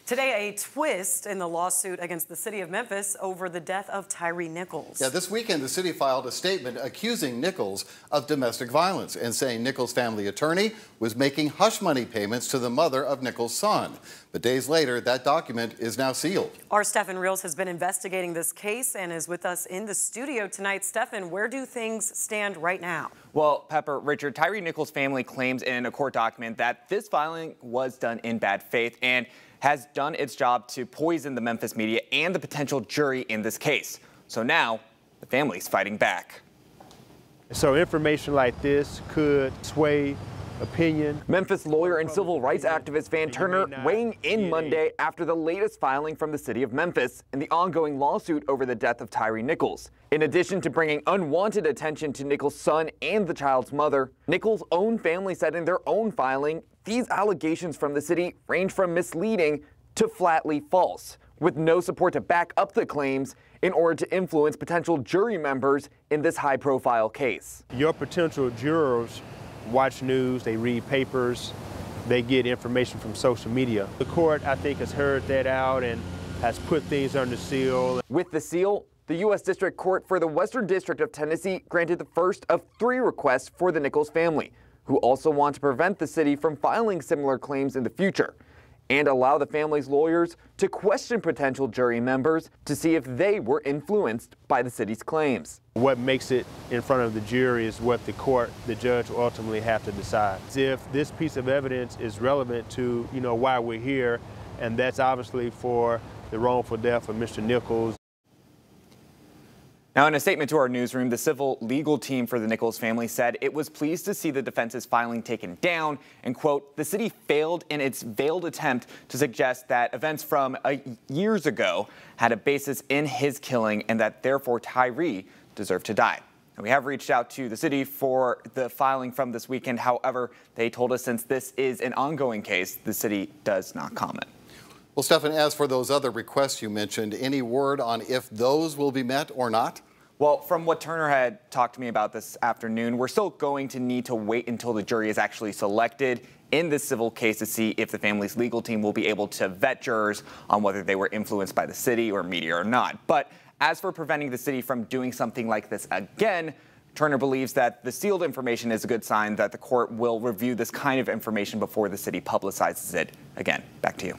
Today, a twist in the lawsuit against the city of Memphis over the death of Tyree Nichols. Yeah, this weekend, the city filed a statement accusing Nichols of domestic violence and saying Nichols' family attorney was making hush money payments to the mother of Nichols' son. But days later, that document is now sealed. Our Stefan Reels has been investigating this case and is with us in the studio tonight. Stefan, where do things stand right now? Well, Pepper, Richard, Tyree Nichols' family claims in a court document that this filing was done in bad faith and has done its job to poison the Memphis media and the potential jury in this case. So now the family's fighting back. So information like this could sway opinion. Memphis lawyer and civil rights activist Van Turner weighing in Monday after the latest filing from the city of Memphis in the ongoing lawsuit over the death of Tyree Nichols. In addition to bringing unwanted attention to Nichols' son and the child's mother, Nichols' own family said in their own filing, these allegations from the city range from misleading to flatly false, with no support to back up the claims in order to influence potential jury members in this high-profile case. Your potential jurors watch news, they read papers, they get information from social media. The court, I think, has heard that out and has put things under seal. With the seal, the U.S. District Court for the Western District of Tennessee granted the first of 3 requests for the Nichols family, who also want to prevent the city from filing similar claims in the future and allow the family's lawyers to question potential jury members to see if they were influenced by the city's claims. What makes it in front of the jury is what the judge will ultimately have to decide. If this piece of evidence is relevant to, why we're here, and that's obviously for the wrongful death of Mr. Nichols. Now, in a statement to our newsroom, the civil legal team for the Nichols family said it was pleased to see the defense's filing taken down and, quote, the city failed in its veiled attempt to suggest that events from years ago had a basis in his killing and that therefore Tyree deserved to die. And we have reached out to the city for the filing from this weekend. However, they told us since this is an ongoing case, the city does not comment. Well, Stefan, as for those other requests you mentioned, any word on if those will be met or not? Well, from what Turner had talked to me about this afternoon, we're still going to need to wait until the jury is actually selected in this civil case to see if the family's legal team will be able to vet jurors on whether they were influenced by the city or media or not. But as for preventing the city from doing something like this again, Turner believes that the sealed information is a good sign that the court will review this kind of information before the city publicizes it again. Back to you.